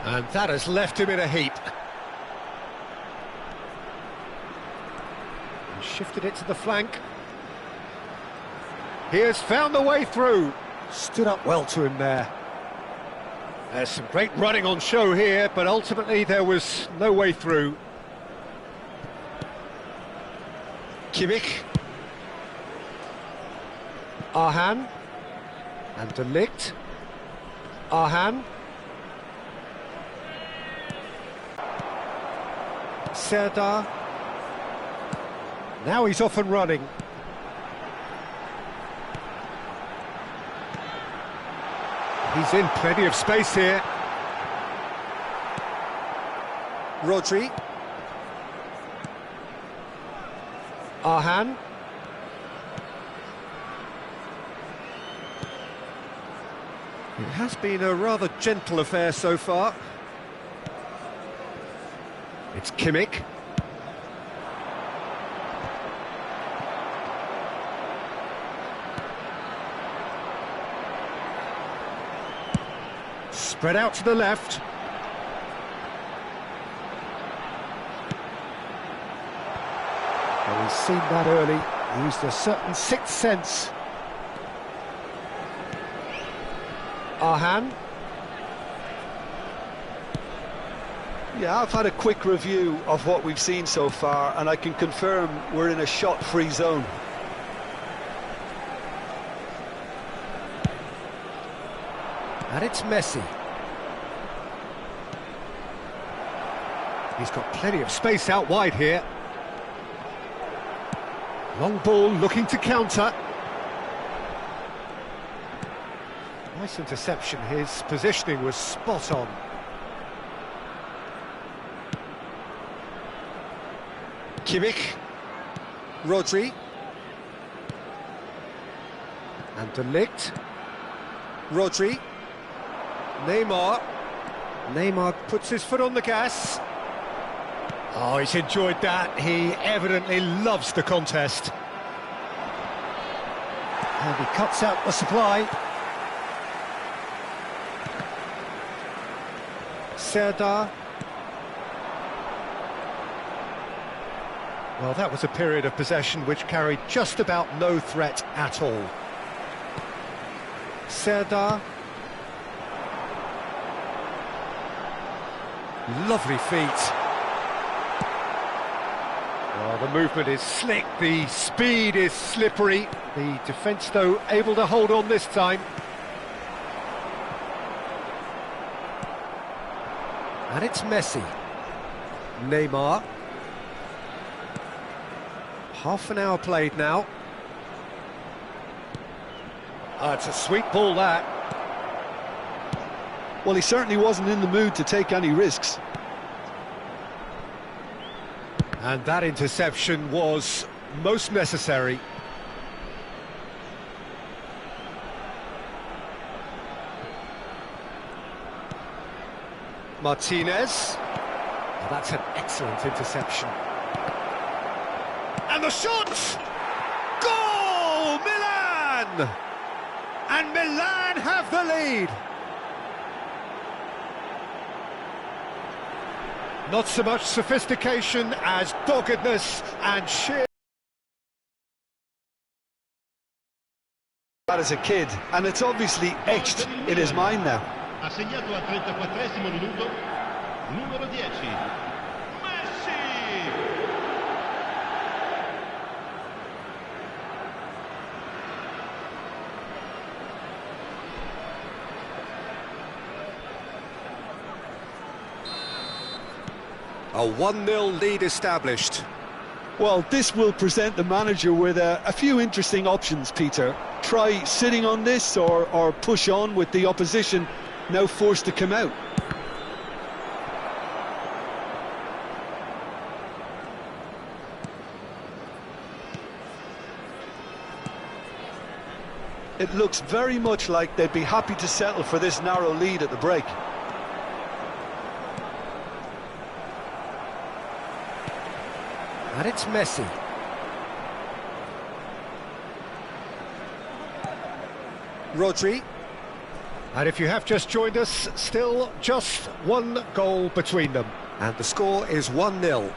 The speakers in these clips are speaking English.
And that has left him in a heap. He shifted it to the flank. He has found the way through. Stood up well to him there. There's some great running on show here, but ultimately there was no way through. Kimmich. Arhan. And De Ligt. Arhan. Serdar. Now he's off and running. He's in plenty of space here. Rodri. Arhan. It has been a rather gentle affair so far. It's Kimmich. Spread out to the left. Well, he's seen that early. Used a certain sixth sense. Arhan. Yeah, I've had a quick review of what we've seen so far, and I can confirm we're in a shot-free zone. And it's Messi. He's got plenty of space out wide here. Long ball looking to counter. Nice interception. His positioning was spot on. Kimmich. Rodri. And De Ligt. Rodri. Neymar. Neymar puts his foot on the gas. Oh, he's enjoyed that. He evidently loves the contest. And he cuts out the supply. Serdar. Well, that was a period of possession which carried just about no threat at all. Serdar. Lovely feet. Well, the movement is slick, the speed is slippery. The defence, though, able to hold on this time. And it's Messi. Neymar. Half an hour played now. Oh, it's a sweet ball, that. Well, he certainly wasn't in the mood to take any risks. And that interception was most necessary. Martinez. Oh, that's an excellent interception. And the shot! Goal! Milan! And Milan have the lead. Not so much sophistication as doggedness and sheer... That as a kid, and it's obviously etched in his mind now. Ha segnato al 34esimo minuto, numero 10, Messi! A 1-0 lead established. Well, this will present the manager with a few interesting options, Peter. Try sitting on this or push on with the opposition now forced to come out. It looks very much like they'd be happy to settle for this narrow lead at the break. And it's Messi. Rodri. And if you have just joined us, still just one goal between them. And the score is 1-0.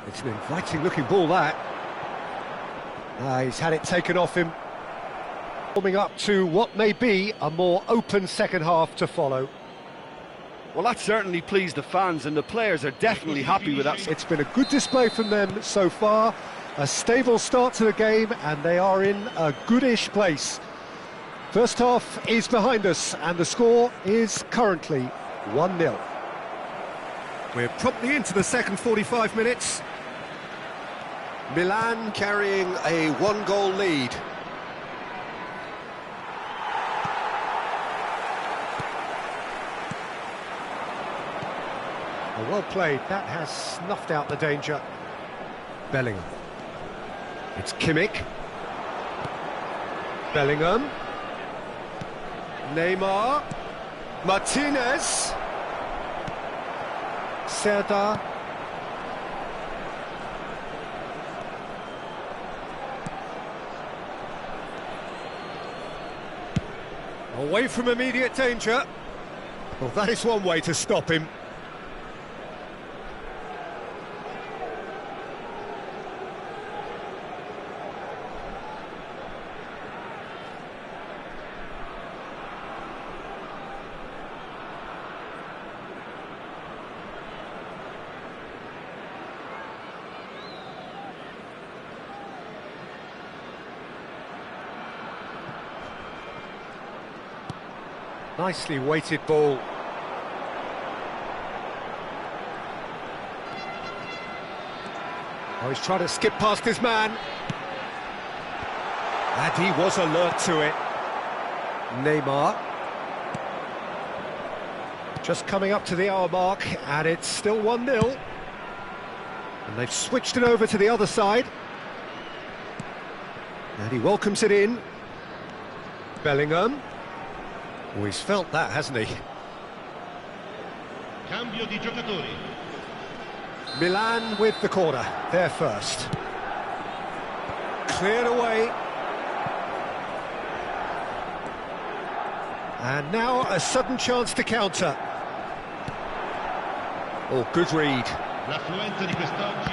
It's an inviting looking ball, that. He's had it taken off him. Warming up to what may be a more open second half to follow. Well, that certainly pleased the fans, and the players are definitely happy with that. It's been a good display from them so far, a stable start to the game, and they are in a goodish place. First half is behind us, and the score is currently 1-0. We're promptly into the second 45 minutes. Milan carrying a one-goal lead. Well played, that has snuffed out the danger. Bellingham. It's Kimmich. Bellingham. Neymar. Martinez. Serdar. Away from immediate danger. Well, that is one way to stop him. Nicely weighted ball. Oh, he's trying to skip past his man. And he was alert to it. Neymar. Just coming up to the hour mark, and it's still 1-0. And they've switched it over to the other side. And he welcomes it in. Bellingham. Oh, he's felt that, hasn't he? Cambio di giocatori. Milan with the corner, there first. Cleared away. And now a sudden chance to counter. Oh, good read.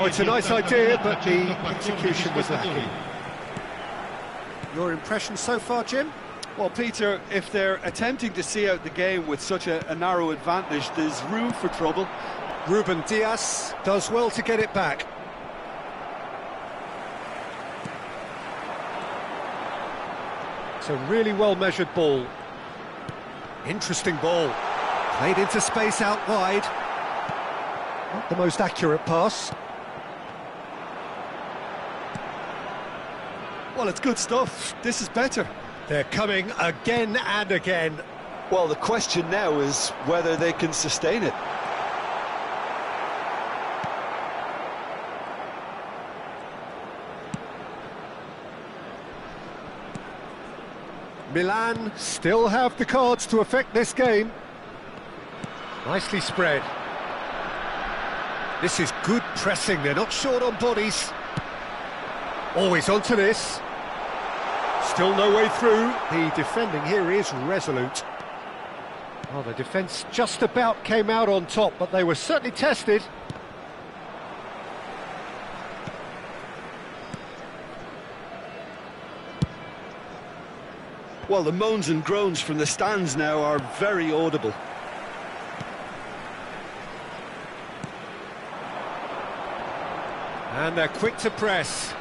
Oh, it's a nice idea, but the execution was lacking. Your impression so far, Jim? Well, Peter, if they're attempting to see out the game with such a narrow advantage, there's room for trouble. Ruben Dias does well to get it back. It's a really well-measured ball. Interesting ball. Played into space out wide. Not the most accurate pass. Well, it's good stuff. This is better. They're coming again and again. Well, the question now is whether they can sustain it. Milan still have the cards to affect this game. Nicely spread. This is good pressing, they're not short on bodies. Always onto this. Still no way through. The defending here is resolute. Well, the defence just about came out on top, but they were certainly tested. Well, the moans and groans from the stands now are very audible. And they're quick to press.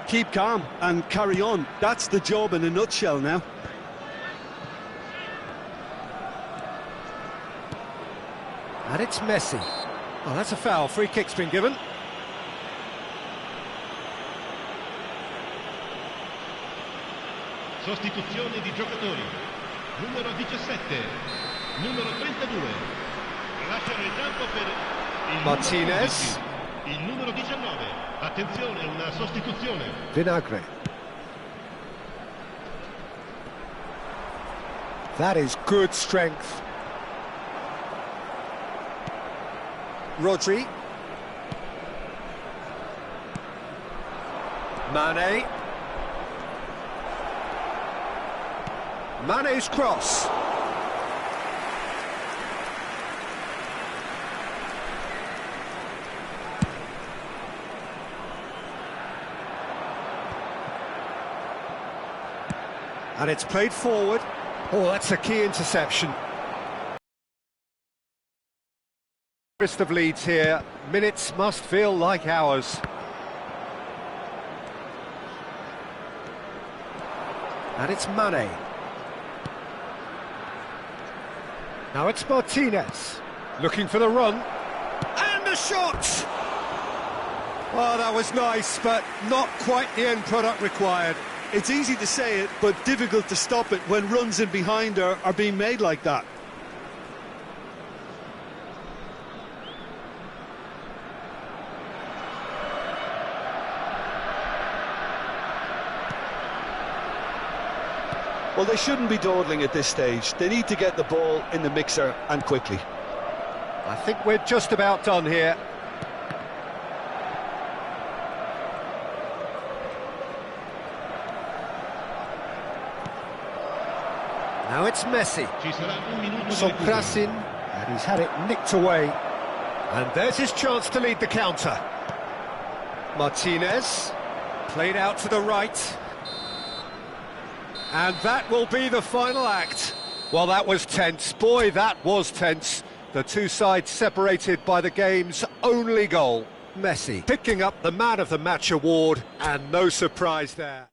Keep calm and carry on. That's the job in a nutshell now. And it's Messi. Oh, that's a foul. Free kick's been given. Sostituzione di giocatori. Numero 17, numero 32. Lasciano il campo per il Martinez. Numero 11, il numero 19. Attenzione, una sostituzione. Vinagre. That is good strength. Rodri. Mane. Mane's cross. And it's played forward. Oh, that's a key interception. First of leads here. Minutes must feel like hours. And it's Mane. Now it's Martinez. Looking for the run. And the shot! Oh, that was nice, but not quite the end product required. It's easy to say it, but difficult to stop it when runs in behind are being made like that. Well, they shouldn't be dawdling at this stage. They need to get the ball in the mixer, and quickly. I think we're just about done here. Now it's Messi. Ci sarà un minuto di Some recupero. pressing, and he's had it nicked away. And there's his chance to lead the counter. Martinez, played out to the right. And that will be the final act. Well, that was tense. Boy, that was tense. The two sides separated by the game's only goal. Messi picking up the Man of the Match award, and no surprise there.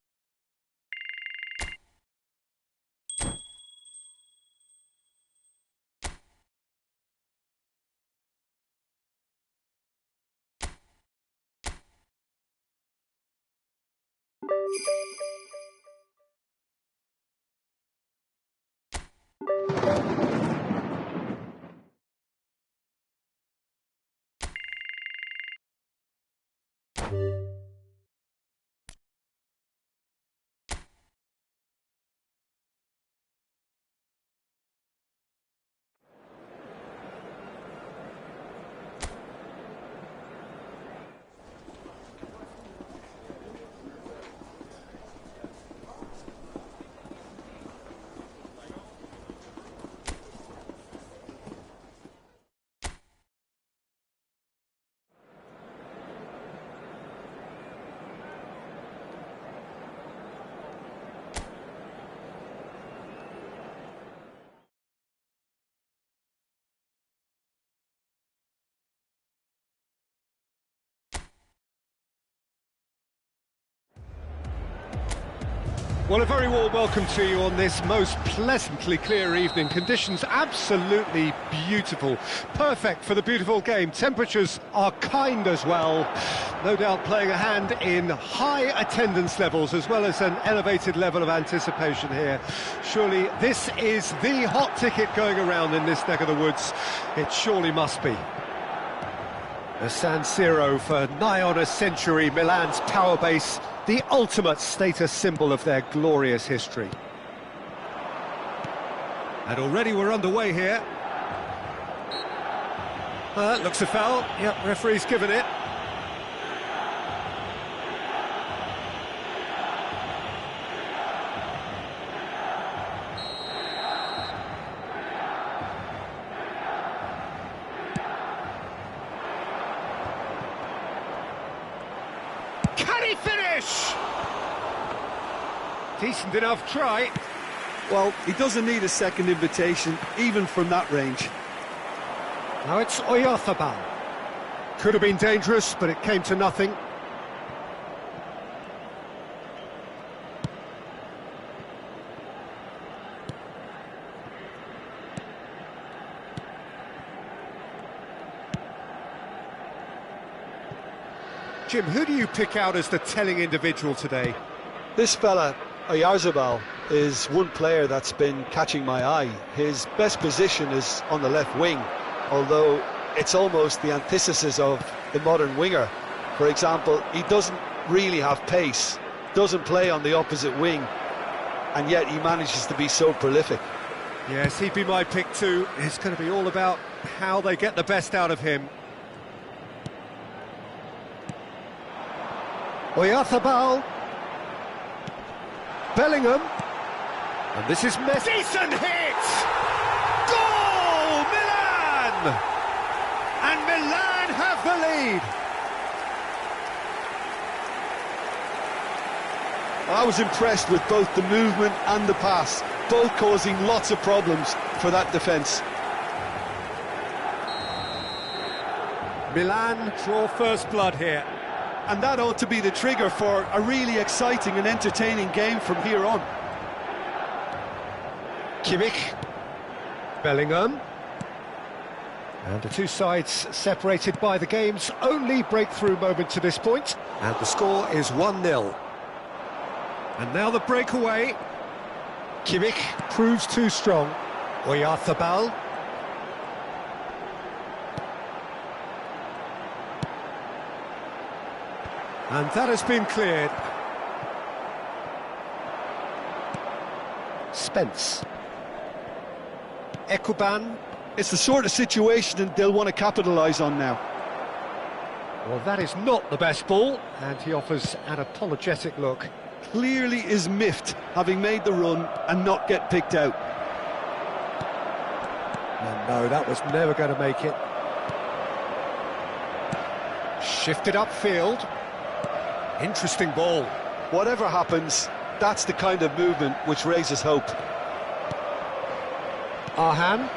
Well, a very warm welcome to you on this most pleasantly clear evening. Conditions absolutely beautiful. Perfect for the beautiful game. Temperatures are kind as well. No doubt playing a hand in high attendance levels as well as an elevated level of anticipation here. Surely this is the hot ticket going around in this neck of the woods. It surely must be. The San Siro for nigh on a century, Milan's power base, the ultimate status symbol of their glorious history. And already we're underway here. Looks a foul. Yep, referee's given it. Can he finish? Decent enough try. Well, he doesn't need a second invitation, even from that range. Now it's Oyarzabal. Could have been dangerous, but it came to nothing. Jim, who do you pick out as the telling individual today? This fella, Oyarzabal, is one player that's been catching my eye. His best position is on the left wing, although it's almost the antithesis of the modern winger. For example, he doesn't really have pace, doesn't play on the opposite wing, and yet he manages to be so prolific. Yes, he'd be my pick too. It's going to be all about how they get the best out of him. Oyarzabal. Bellingham. And this is Messi. Decent hit! Goal! Milan! And Milan have the lead. I was impressed with both the movement and the pass, both causing lots of problems for that defence. Milan draw first blood here. And that ought to be the trigger for a really exciting and entertaining game from here on. Kimmich. Bellingham. And the two sides separated by the game's only breakthrough moment to this point. And the score is 1-0. And now the breakaway. Kimmich proves too strong. Oyarzabal. And that has been cleared. Spence. Ekuban. It's the sort of situation they'll want to capitalise on now. Well, that is not the best ball, and he offers an apologetic look. Clearly is miffed, having made the run and not get picked out. And no, that was never going to make it. Shifted upfield. Interesting ball. Whatever happens, that's the kind of movement which raises hope. Arhan.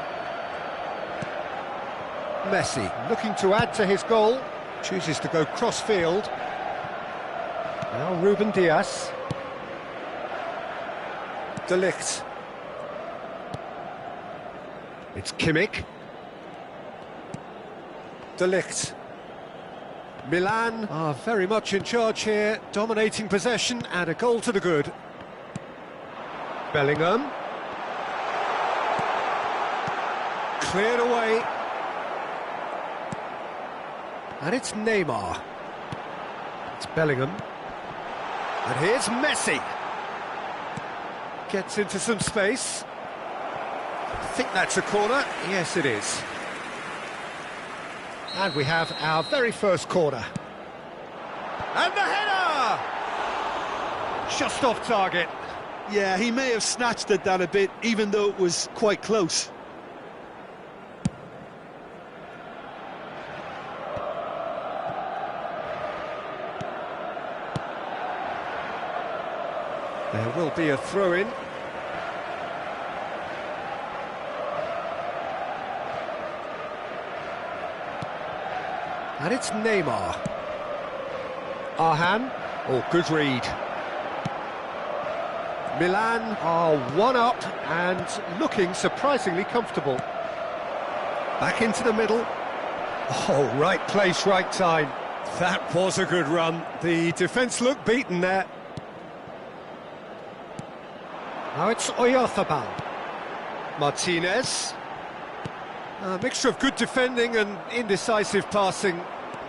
Messi looking to add to his goal. Chooses to go cross-field. Now Ruben Dias. De Ligt. It's Kimmich. De Ligt. Milan are very much in charge here, dominating possession and a goal to the good. Bellingham. Cleared away. And it's Neymar. It's Bellingham. And here's Messi. Gets into some space. I think that's a corner. Yes, it is. And we have our very first corner. And the header! Just off target. Yeah, he may have snatched at that a bit, even though it was quite close. There will be a throw-in. And it's Neymar. Arhan. Oh, good read. Milan are one up and looking surprisingly comfortable. Back into the middle. Oh, right place, right time. That was a good run. The defence looked beaten there. Now it's Oyarzabal. Martinez. A mixture of good defending and indecisive passing.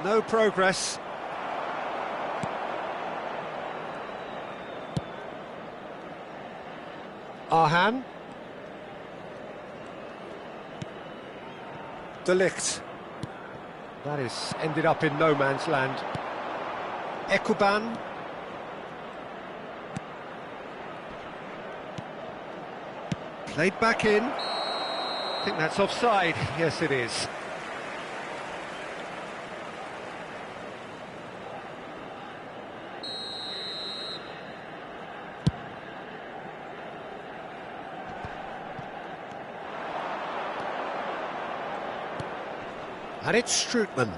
No progress. Arhan. De Ligt. That is ended up in no man's land. Ekuban. Played back in. I think that's offside. Yes, it is. And it's Strootman.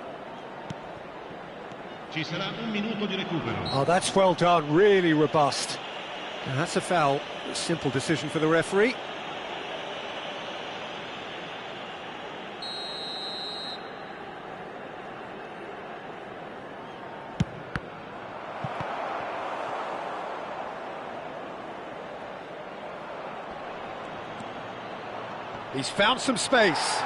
Ci sarà un minuto di recupero. Oh, that's well done. Really robust. And that's a foul. A simple decision for the referee. He's found some space.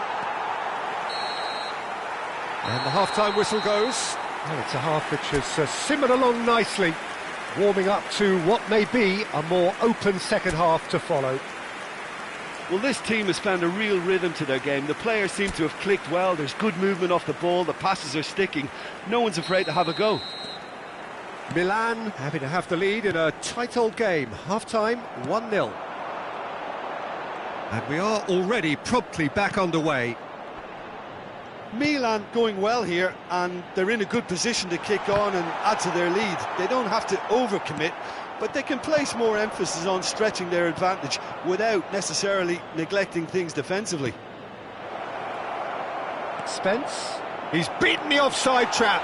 And the half-time whistle goes. Well, it's a half which has simmered along nicely, warming up to what may be a more open second half to follow. Well, this team has found a real rhythm to their game. The players seem to have clicked well. There's good movement off the ball. The passes are sticking. No one's afraid to have a go. Milan happy to have the lead in a tight old game. Half-time, 1-0. And we are already promptly back underway. Milan going well here, and they're in a good position to kick on and add to their lead. They don't have to overcommit, but they can place more emphasis on stretching their advantage without necessarily neglecting things defensively. Spence, he's beaten the offside trap.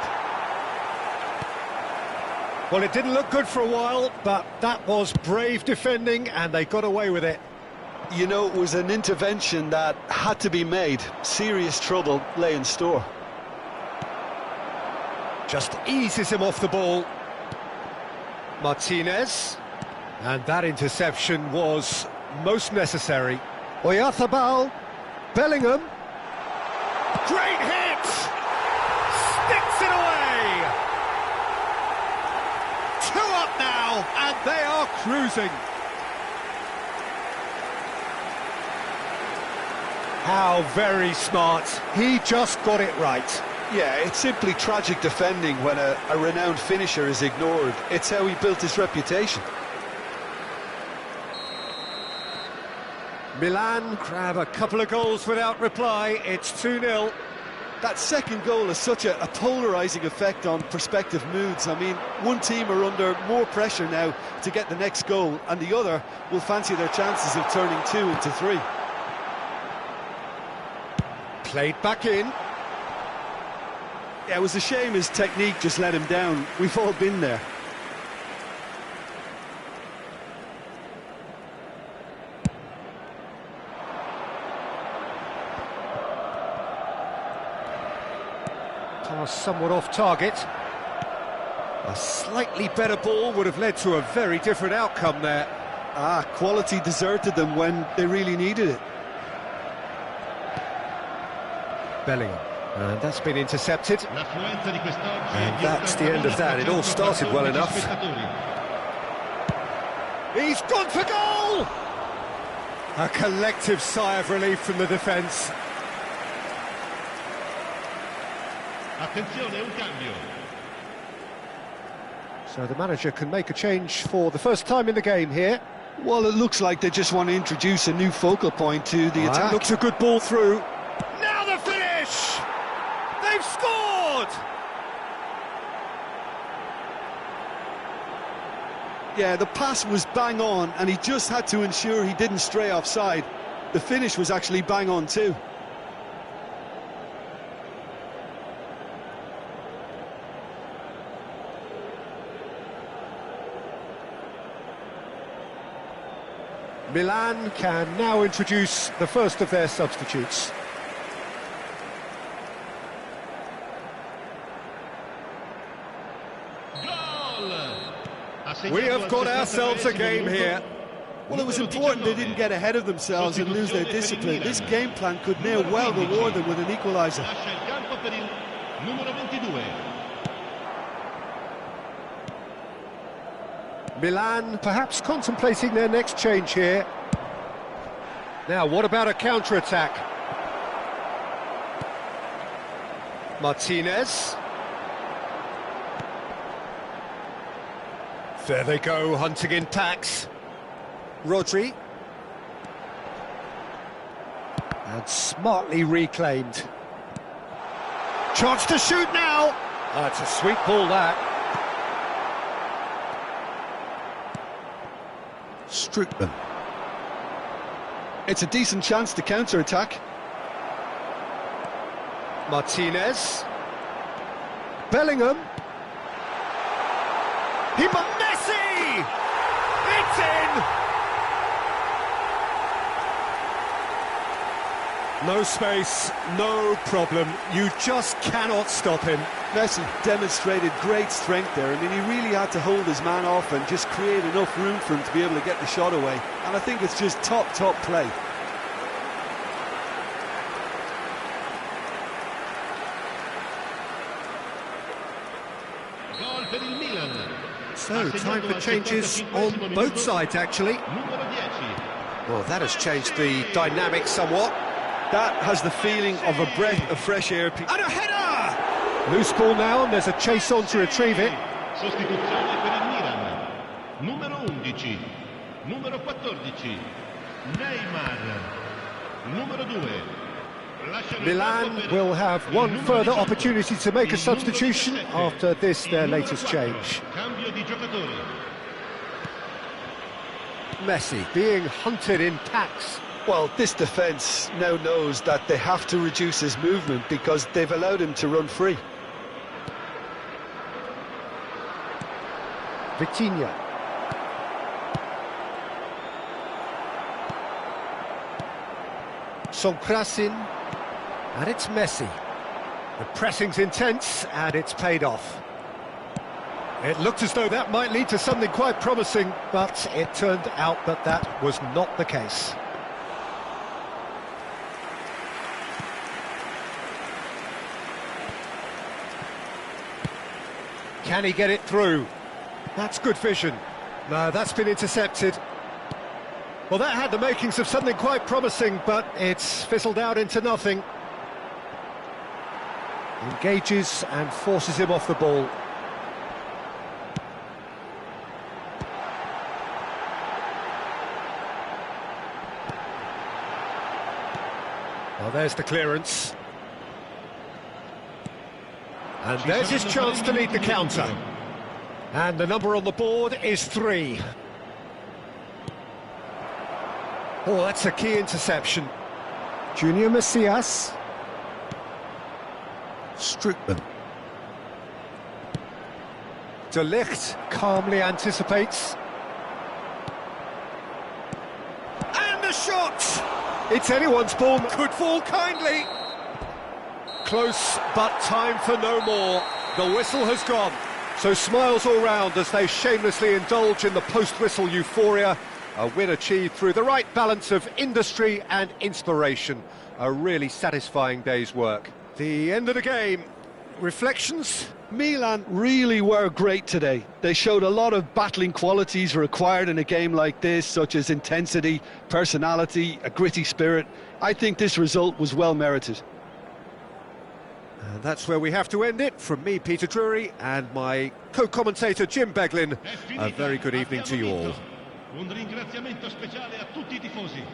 Well, it didn't look good for a while, but that was brave defending, and they got away with it. You know, it was an intervention that had to be made. Serious trouble lay in store. Just eases him off the ball. Martinez. And that interception was most necessary. Oyarzabal. Bellingham. Great hit! Sticks it away! 2 up now, and they are cruising. How very smart. He just got it right. Yeah, it's simply tragic defending when a renowned finisher is ignored. It's how he built his reputation. Milan grab a couple of goals without reply. It's 2-0. That second goal has such a polarising effect on prospective moods. I mean, one team are under more pressure now to get the next goal, and the other will fancy their chances of turning 2 into 3. Played back in. Yeah, it was a shame his technique just let him down. We've all been there. Pass somewhat off target. A slightly better ball would have led to a very different outcome there. Quality deserted them when they really needed it. Bellingham. And that's been intercepted. And that's the end of that. It all started well enough. He's gone for goal! A collective sigh of relief from the defence. Attenzione, un cambio. So the manager can make a change for the first time in the game here. Well, it looks like they just want to introduce a new focal point to the attack. Looks a good ball through. Now the finish! They've scored! Yeah, the pass was bang on, and he just had to ensure he didn't stray offside. The finish was actually bang on too. Milan can now introduce the first of their substitutes. We have got ourselves a game here. Well, it was important they didn't get ahead of themselves and lose their discipline. This game plan could now well reward them with an equaliser. Milan perhaps contemplating their next change here. Now, what about a counter-attack? Martinez. There they go, hunting in packs. Rodri. And smartly reclaimed. Chance to shoot now! That's a sweet ball, that. Strootman. It's a decent chance to counter-attack. Martinez. Bellingham. Messi! It's in! No space, no problem. You just cannot stop him. Messi demonstrated great strength there. I mean, he really had to hold his man off and just create enough room for him to be able to get the shot away. And I think it's just top play. So, time for changes on both sides, actually. Well, that has changed the dynamic somewhat. That has the feeling of a breath of fresh air. And a header! Loose ball now, and there's a chase on to retrieve it. Sostituzione per il Milan. Numero 11, numero 14, Neymar. Numero 2. Milan will have one further opportunity to make a substitution after this, their latest change. Cambio di giocatore. Messi being hunted in packs. Well, this defence now knows that they have to reduce his movement because they've allowed him to run free. Vitinha. Sonkrasin. And it's Messi. The pressing's intense, and it's paid off. It looked as though that might lead to something quite promising, but it turned out that that was not the case. Can he get it through? That's good vision. No, that's been intercepted. Well, that had the makings of something quite promising, but it's fizzled out into nothing. Engages and forces him off the ball. Well, there's the clearance. And there's his chance to lead the counter. And the number on the board is 3. Oh, that's a key interception. Junior Messias. Strickman. De Ligt calmly anticipates. And the shot! It's anyone's ball, could fall kindly. Close, but time for no more. The whistle has gone. So smiles all round as they shamelessly indulge in the post-whistle euphoria. A win achieved through the right balance of industry and inspiration. A really satisfying day's work. The end of the game. Reflections? Milan really were great today. They showed a lot of battling qualities required in a game like this, such as intensity, personality, a gritty spirit. I think this result was well merited. And that's where we have to end it. From me, Peter Drury, and my co-commentator, Jim Beglin. A very good evening to you all. Un ringraziamento speciale a tutti I tifosi.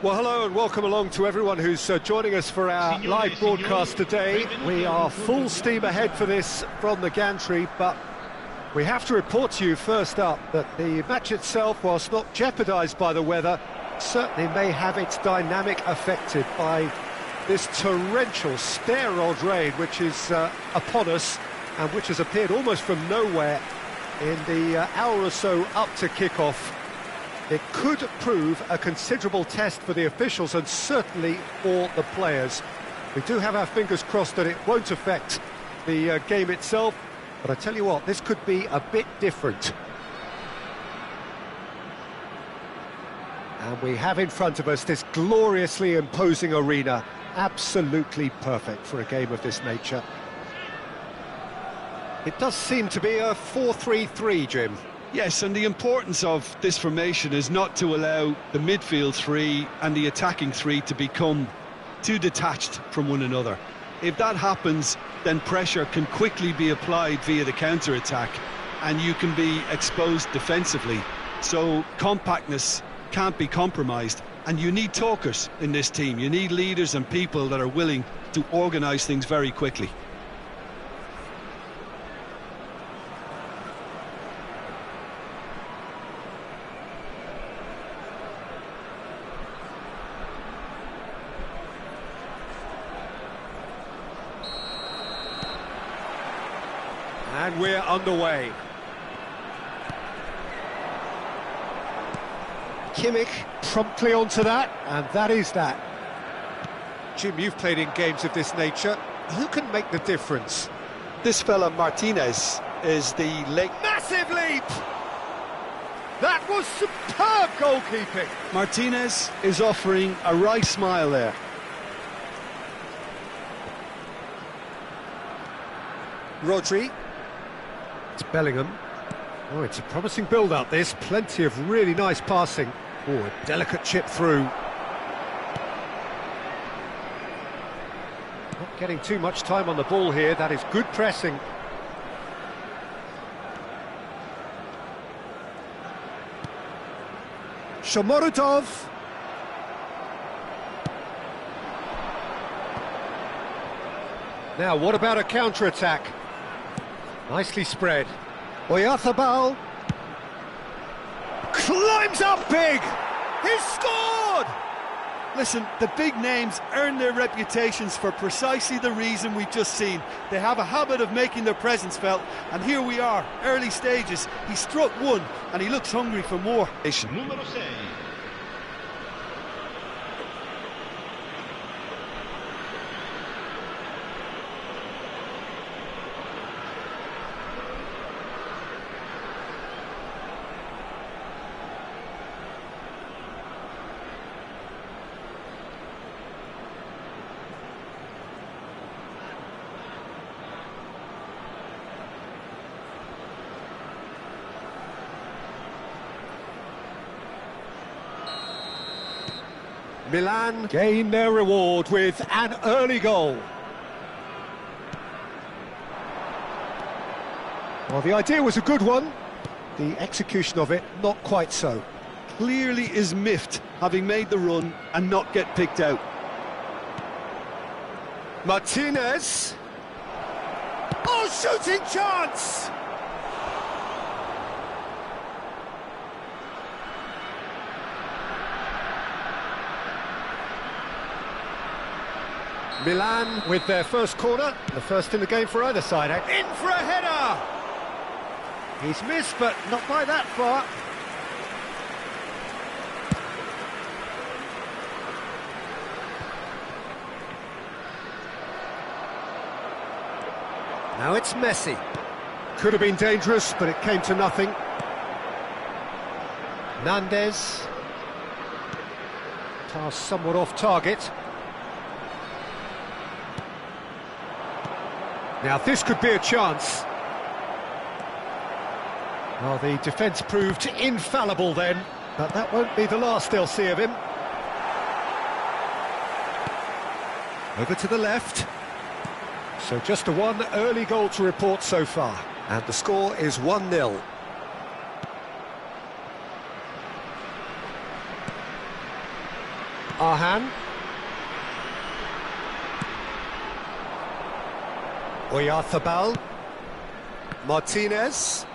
Well, hello and welcome along to everyone who's joining us for our live broadcast today. We are full steam ahead for this from the gantry, but we have to report to you first up that the match itself, whilst not jeopardised by the weather, certainly may have its dynamic affected by this torrential steroid rain which is upon us and which has appeared almost from nowhere in the hour or so up to kick-off. It could prove a considerable test for the officials and certainly for the players. We do have our fingers crossed that it won't affect the game itself, but I tell you what, this could be a bit different. And we have in front of us this gloriously imposing arena, absolutely perfect for a game of this nature. It does seem to be a 4-3-3, Jim. Yes, and the importance of this formation is not to allow the midfield three and the attacking three to become too detached from one another. If that happens, then pressure can quickly be applied via the counter-attack and you can be exposed defensively. So compactness can't be compromised, and you need talkers in this team. You need leaders and people that are willing to organise things very quickly. And we're underway. Kimmich promptly onto that, and that is that. Jim, you've played in games of this nature. Who can make the difference? This fella Martinez is the late... Massive leap! That was superb goalkeeping. Martinez is offering a wry smile there. Rodri. It's Bellingham. Oh, it's a promising build-up, this. Plenty of really nice passing. Oh, a delicate chip through. Not getting too much time on the ball here. That is good pressing. Shomorodov. Now, what about a counter-attack? Nicely spread. Oyarzabal climbs up big. He's scored! Listen, the big names earn their reputations for precisely the reason we've just seen. They have a habit of making their presence felt, and here we are, early stages. He struck one, and he looks hungry for more. Numero 6. Milan gain their reward with an early goal. Well, the idea was a good one. The execution of it, not quite so. Clearly is miffed, having made the run and not get picked out. Martinez. Oh, shooting chance! Milan with their first corner, the first in the game for either side. In for a header! He's missed, but not by that far. Now it's Messi. Could have been dangerous, but it came to nothing. Nandez. Pass somewhat off target. Now this could be a chance. Well, the defence proved infallible then, but that won't be the last they'll see of him. Over to the left. So just a one early goal to report so far. And the score is 1-0. Arhan. Oyarthabal. Martinez.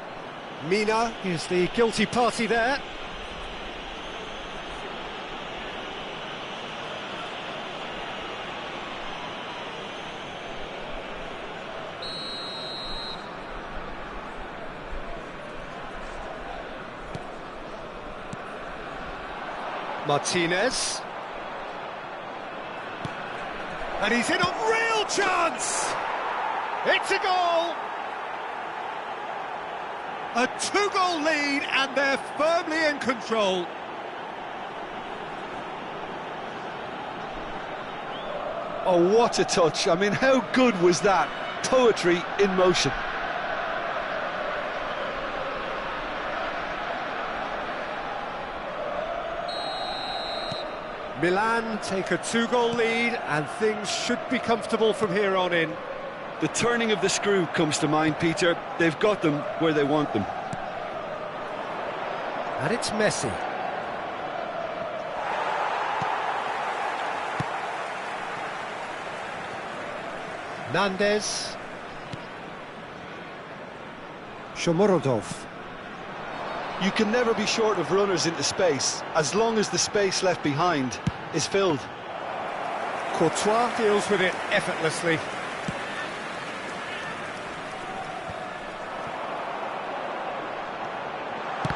Mina is the guilty party there. Martinez. And he's in a real chance! It's a goal! A two-goal lead, and they're firmly in control. Oh, what a touch. I mean, how good was that? Poetry in motion. Milan take a two-goal lead, and things should be comfortable from here on in. The turning of the screw comes to mind, Peter. They've got them where they want them. And it's Messi. Nandez. Shomorodov. You can never be short of runners into space, as long as the space left behind is filled. Courtois deals with it effortlessly.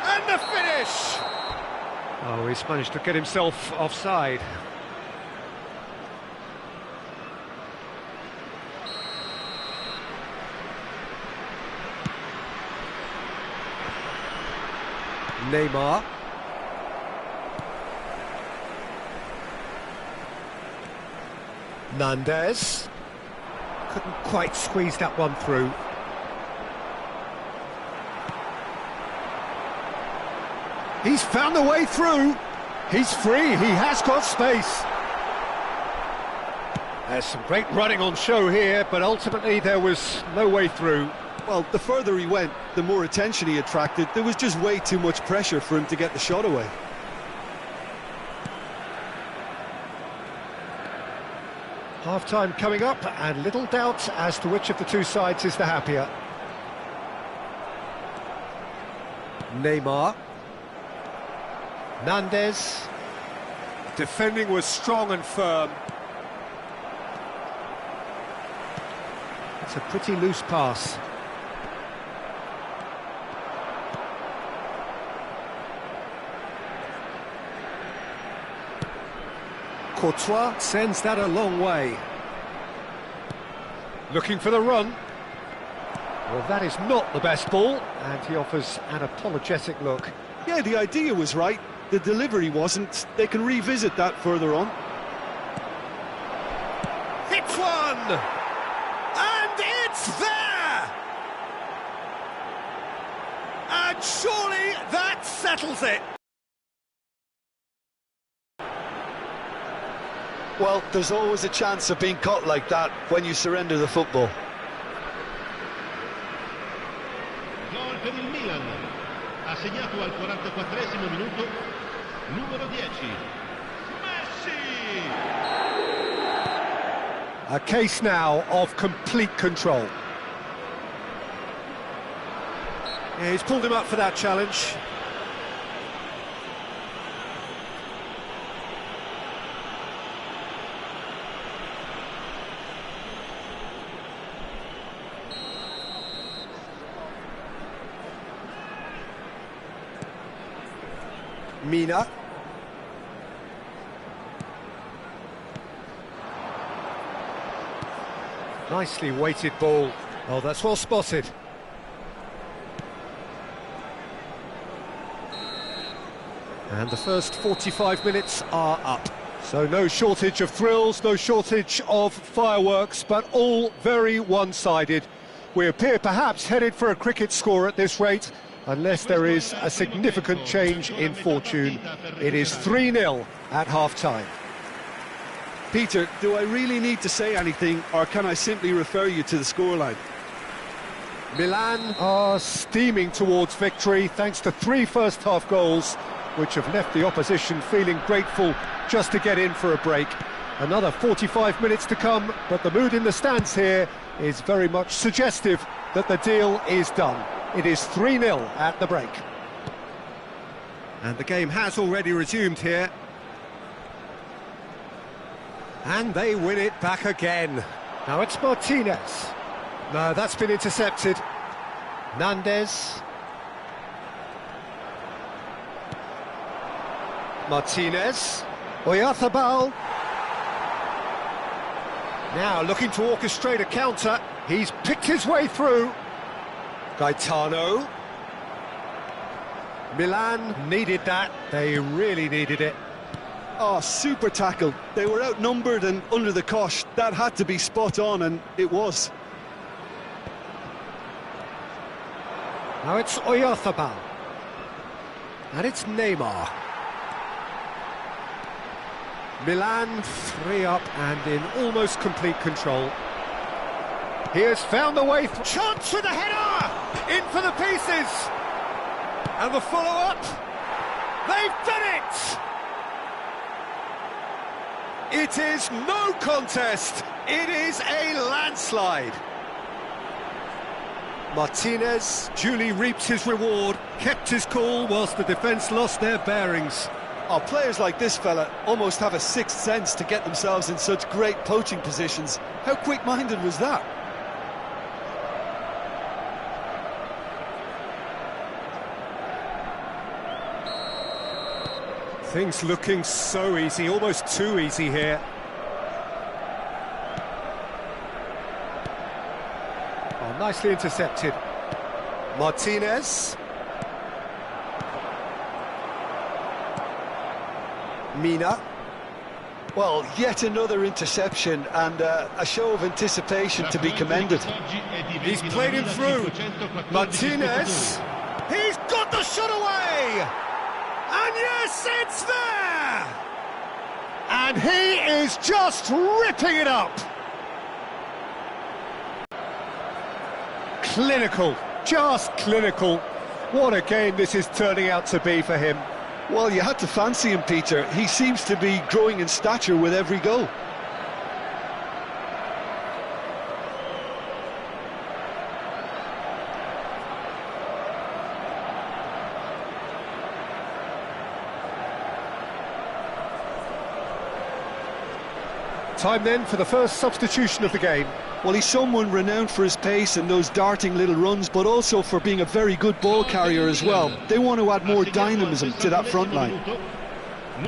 And the finish! Oh, he's managed to get himself offside. Neymar. Nandez. Couldn't quite squeeze that one through. He's found a way through. He's free, he has got space. There's some great running on show here, but ultimately there was no way through. Well, the further he went, the more attention he attracted. There was just way too much pressure for him to get the shot away. Half-time coming up, and little doubt as to which of the two sides is the happier. Neymar. Nandez. Defending was strong and firm. It's a pretty loose pass. Courtois sends that a long way. Looking for the run. Well, that is not the best ball, and he offers an apologetic look. Yeah, the idea was right. The delivery wasn't. They can revisit that further on. Hits one! And it's there! And surely that settles it. Well, there's always a chance of being caught like that when you surrender the football. Gol per il Milan. Ha segnato al 44esimo minuto numero 10. Messi! A case now of complete control. Yeah, he's pulled him up for that challenge. Mina. Nicely weighted ball. Oh, that's well spotted. And the first 45 minutes are up. So no shortage of thrills, no shortage of fireworks, but all very one-sided. We appear perhaps headed for a cricket score at this rate, unless there is a significant change in fortune. It is 3-0 at half-time. Peter, do I really need to say anything, or can I simply refer you to the scoreline? Milan are steaming towards victory thanks to 3 first-half goals, which have left the opposition feeling grateful just to get in for a break. Another 45 minutes to come, but the mood in the stands here is very much suggestive that the deal is done. It is 3-0 at the break. And the game has already resumed here. And they win it back again. Now it's Martinez. No, that's been intercepted. Nandez. Martinez. Oyarzabal. Now looking to orchestrate a counter. He's picked his way through. Gaetano. Milan needed that. They really needed it. Oh, super tackle. They were outnumbered and under the cosh. That had to be spot on, and it was. Now it's Oyarzabal. And it's Neymar. Milan 3 up and in almost complete control. He has found the way through. Chance with the header! In for the pieces! And the follow-up. They've done it! It is no contest. It is a landslide. Martinez duly reaped his reward, kept his cool whilst the defence lost their bearings. Oh, players like this fella almost have a sixth sense to get themselves in such great poaching positions. How quick-minded was that? Things looking so easy, almost too easy here. Oh, nicely intercepted. Martinez. Mina. Well, yet another interception and a show of anticipation to be commended. He's played him through. Martinez. He's got the shot away! And yes, it's there! And he is just ripping it up! Clinical, just clinical. What a game this is turning out to be for him. Well, you had to fancy him, Peter. He seems to be growing in stature with every goal. Time then for the first substitution of the game. Well, he's someone renowned for his pace and those darting little runs, but also for being a very good ball carrier as well. They want to add more dynamism to that front line.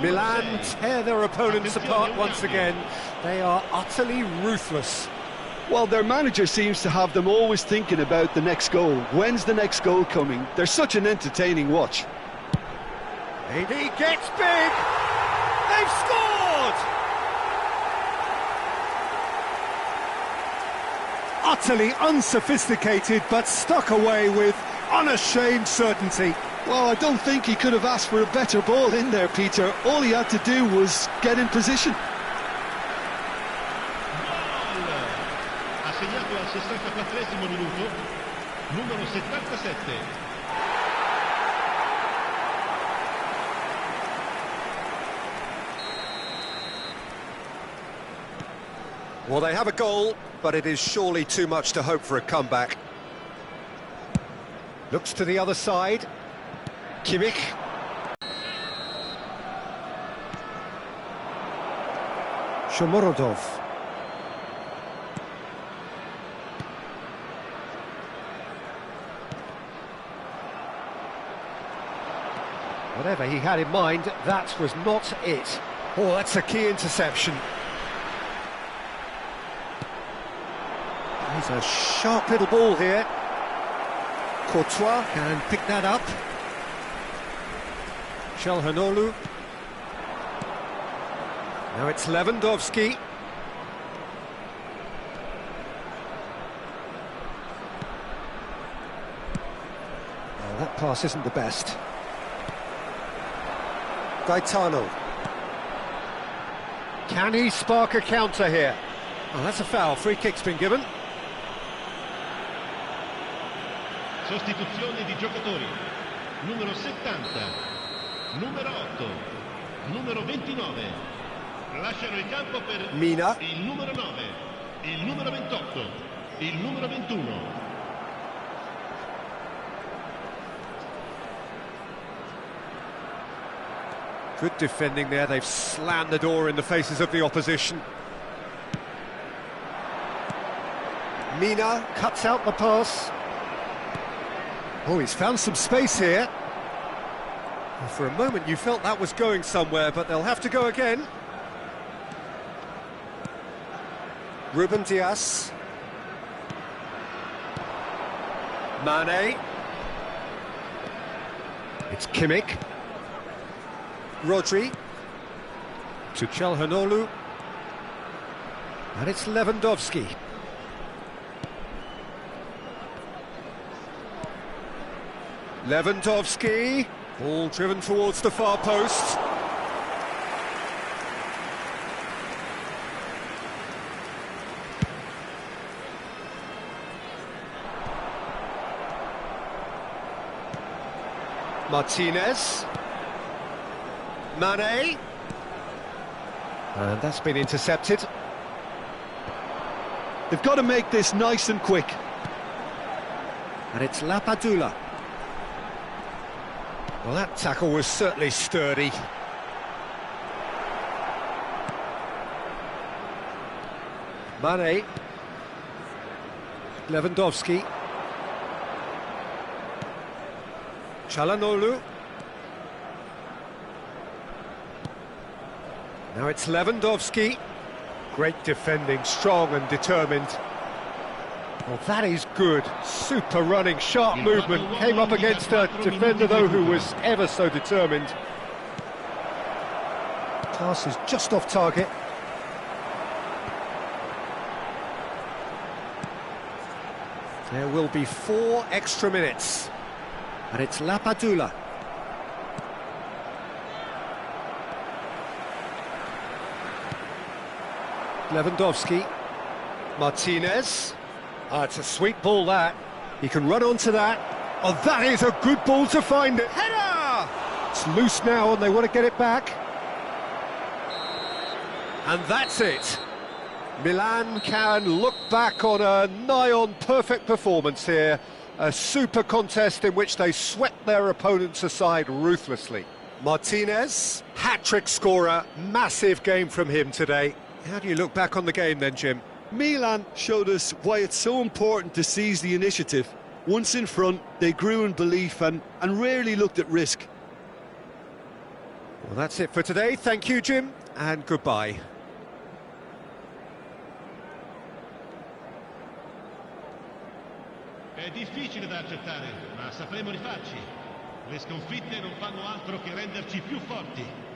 Milan tear their opponents apart once again. They are utterly ruthless. Well, their manager seems to have them always thinking about the next goal. When's the next goal coming? They're such an entertaining watch. He gets big! They've scored! Utterly unsophisticated, but stuck away with unashamed certainty. Well, I don't think he could have asked for a better ball in there, Peter. All he had to do was get in position. Ha segnato al 64esimo minuto, numero 77. Well, they have a goal, but it is surely too much to hope for a comeback. Looks to the other side. Kimmich. Shomurodov. Whatever he had in mind, that was not it. Oh, that's a key interception. He's a sharp little ball here. Courtois can pick that up. Çalhanoğlu. Now it's Lewandowski. Oh, that pass isn't the best. Gaetano. Can he spark a counter here? Oh, that's a foul. Free kick's been given. Sostituzione di giocatori. Numero 70. numero 8, numero 29. Lasciano il campo per Mina. il numero 9, il numero 28, il numero 21. Good defending there, they've slammed the door in the faces of the opposition. Mina cuts out the pass. Oh, he's found some space here. Well, for a moment you felt that was going somewhere, but they'll have to go again. Ruben Dias. Mane. It's Kimmich. Rodri. To Çalhanoğlu. And it's Lewandowski. Lewandowski. Ball driven towards the far post. Martinez. Mane. And that's been intercepted. They've got to make this nice and quick. And it's Lapadula. Well, that tackle was certainly sturdy. Mane. Lewandowski. Çalhanoğlu. Now it's Lewandowski. Great defending, strong and determined. Well, that is good. Super running, sharp movement. Came up against a defender, though, who was ever so determined. Pass is just off target. There will be 4 extra minutes. And it's Lapadula. Lewandowski. Martinez. Ah, it's a sweet ball, that. He can run onto that. Oh, that is a good ball to find it. Header! It's loose now and they want to get it back. And that's it. Milan can look back on a nigh-on perfect performance here. A super contest in which they swept their opponents aside ruthlessly. Martinez, hat-trick scorer, massive game from him today. How do you look back on the game then, Jim? Milan showed us why it's so important to seize the initiative. Once in front, they grew in belief and rarely looked at risk. Well, that's it for today. Thank you, Jim, and goodbye. È difficile da accettare, ma sapremo rifarci. Le sconfitte non fanno altro che renderci più forti.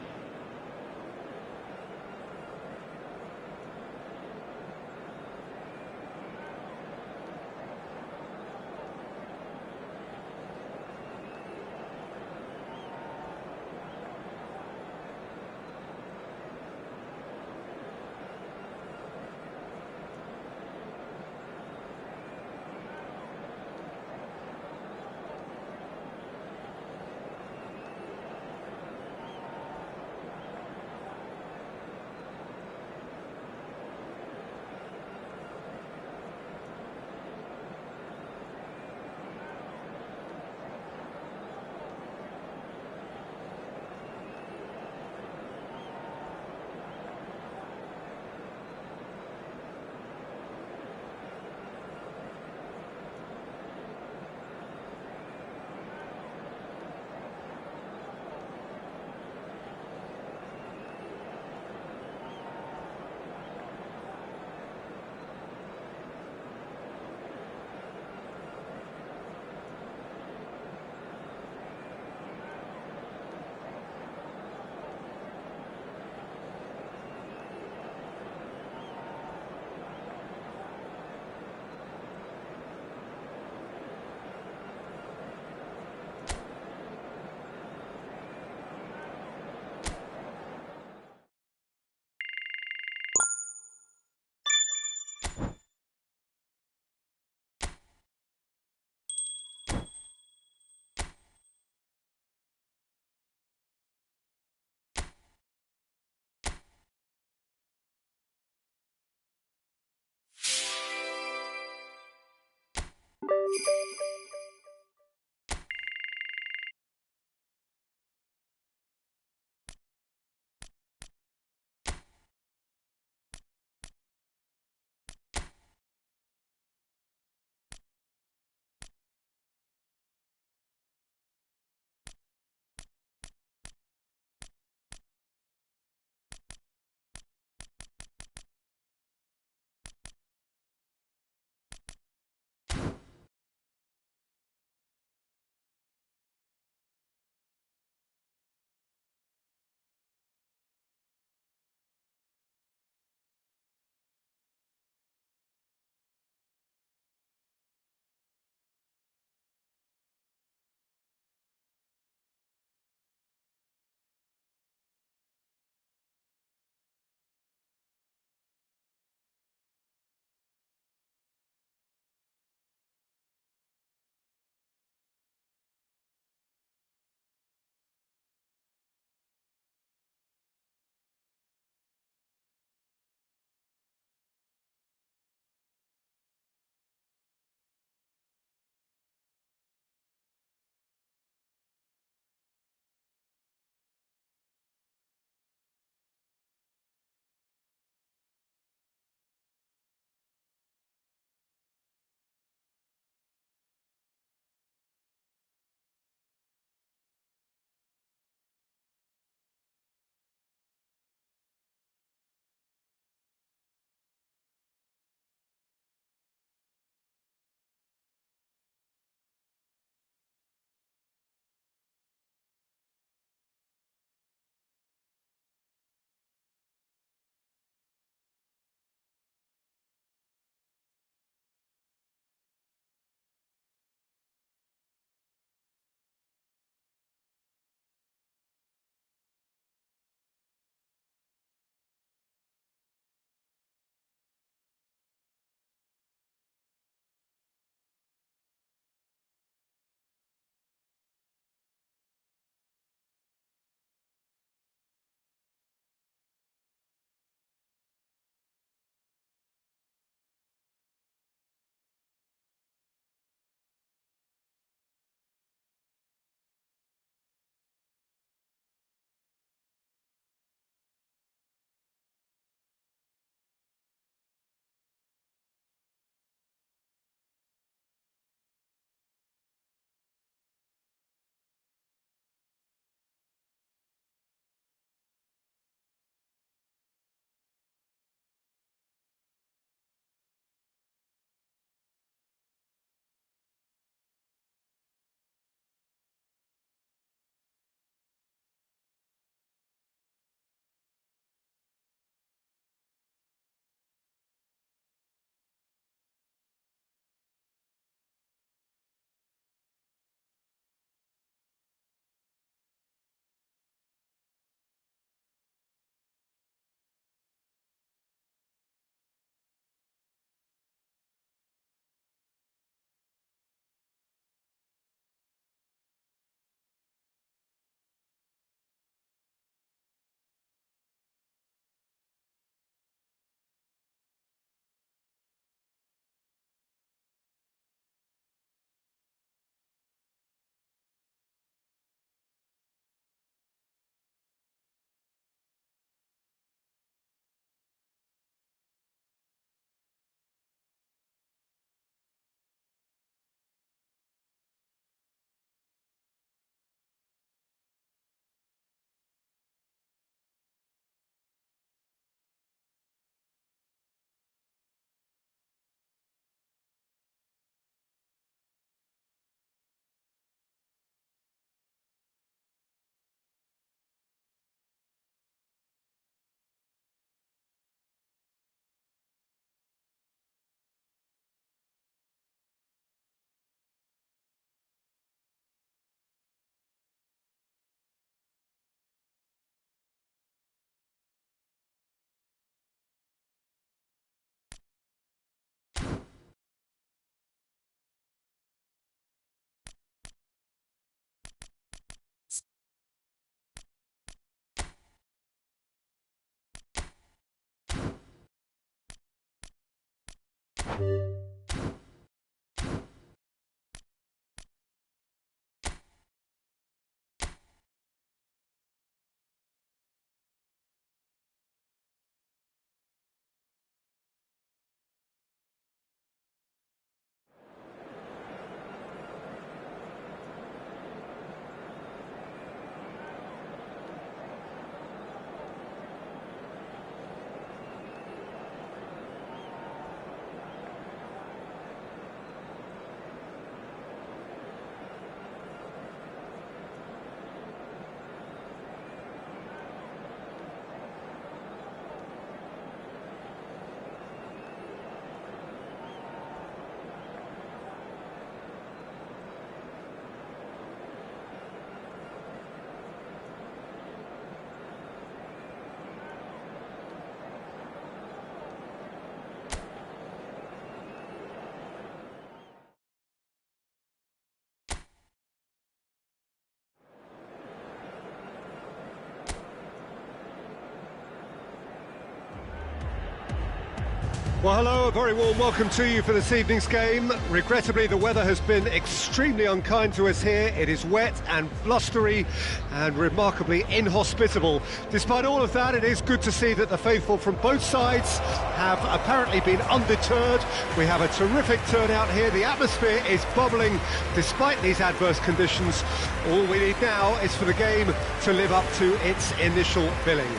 Well, hello, a very warm welcome to you for this evening's game. Regrettably, the weather has been extremely unkind to us here. It is wet and blustery and remarkably inhospitable. Despite all of that, it is good to see that the faithful from both sides have apparently been undeterred. We have a terrific turnout here. The atmosphere is bubbling despite these adverse conditions. All we need now is for the game to live up to its initial billing.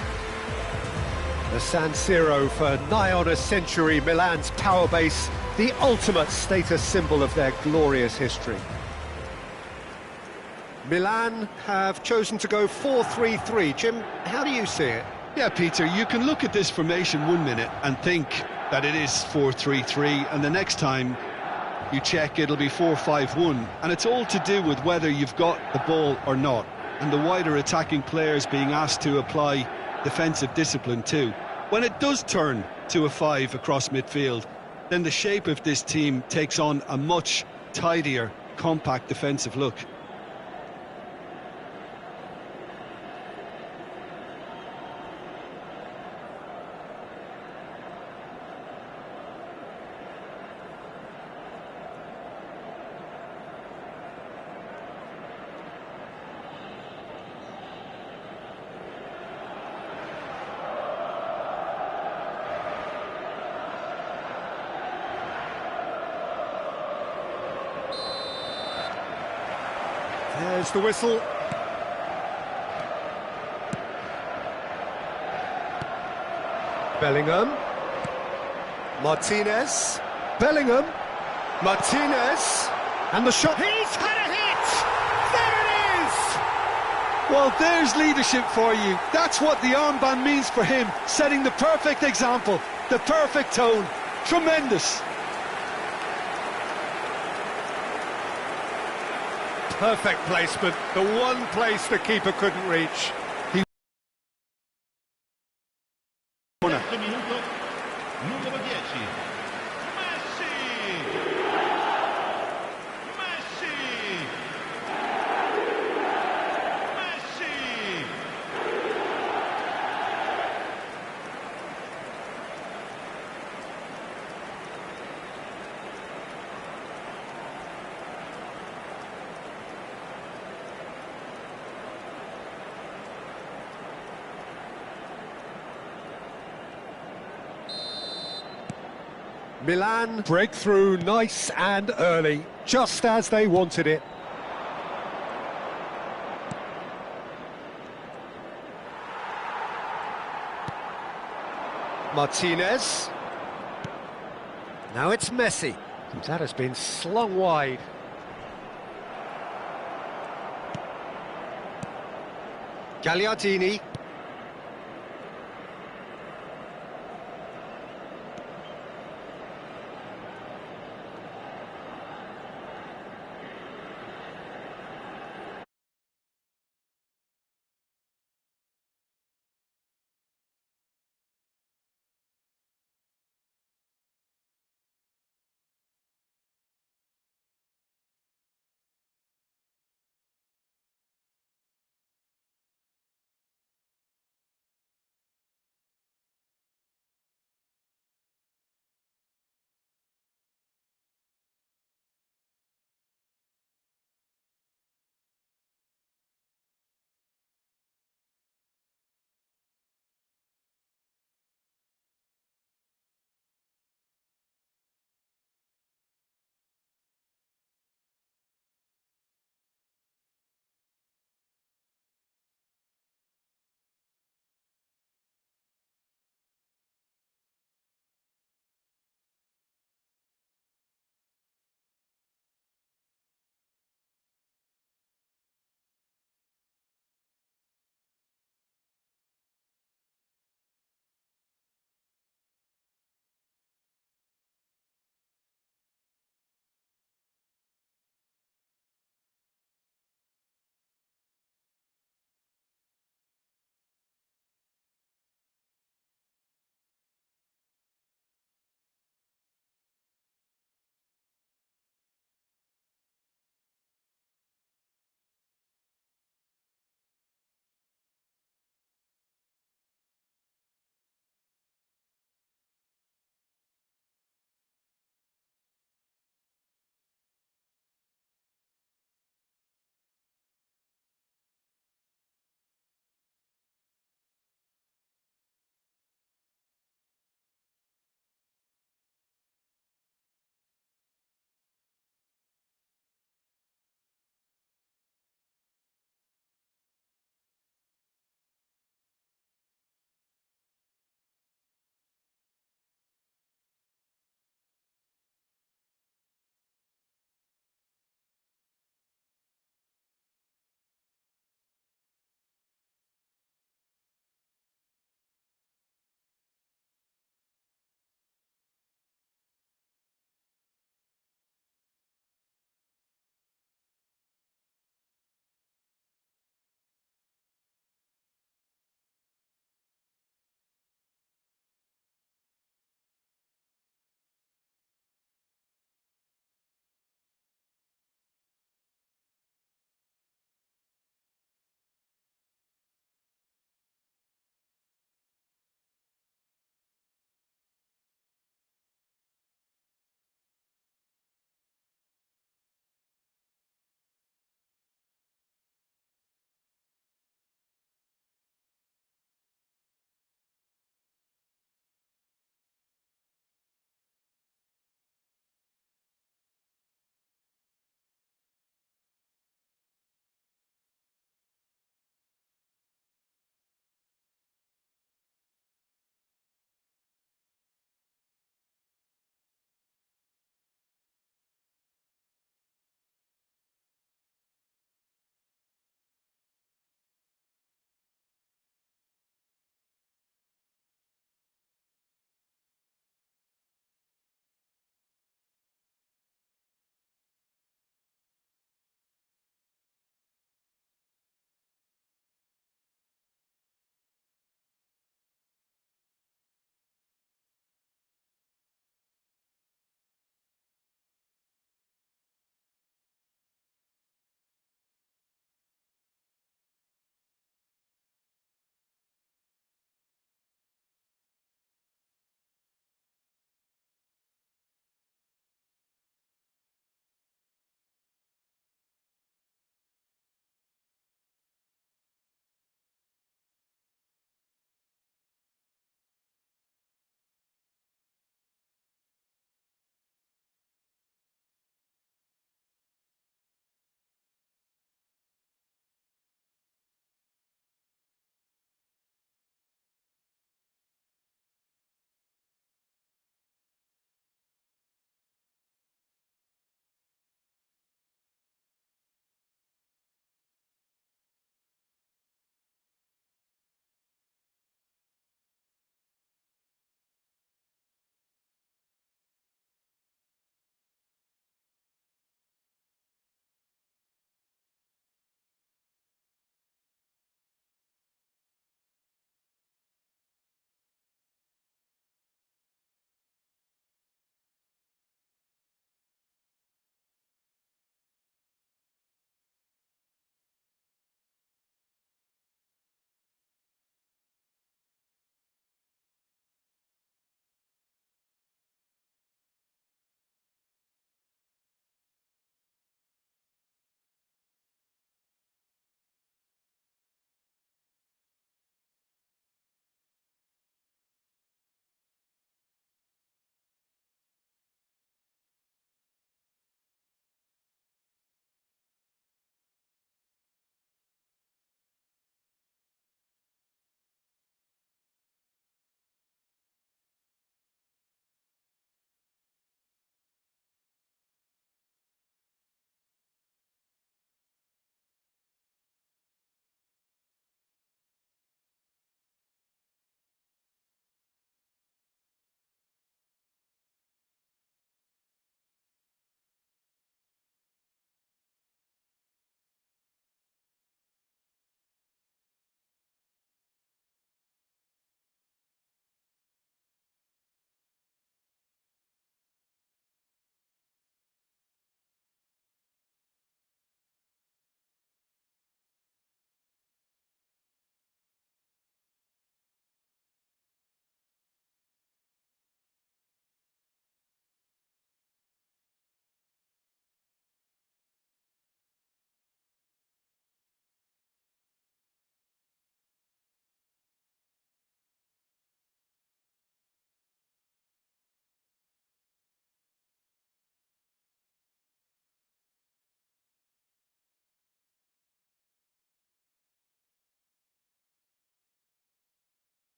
The San Siro for nigh on a century, Milan's power base, the ultimate status symbol of their glorious history. Milan have chosen to go 4-3-3. Jim, how do you see it? Yeah, Peter, you can look at this formation 1 minute and think that it is 4-3-3, and the next time you check it'll be 4-5-1, and it's all to do with whether you've got the ball or not, and the wider attacking players being asked to apply defensive discipline too. When it does turn to a 5 across midfield, then the shape of this team takes on a much tidier, compact defensive look. There's the whistle. Bellingham. Martinez. Bellingham. Martinez. And the shot. He's had a hit! There it is! Well, there's leadership for you. That's what the armband means for him, setting the perfect example, the perfect tone. Tremendous. Perfect placement, the one place the keeper couldn't reach. Terzo minuto, numero 10. Messi! Messi! Messi! Milan breakthrough nice and early, just as they wanted it. Martinez. Now it's Messi. That has been slung wide. Gagliardini.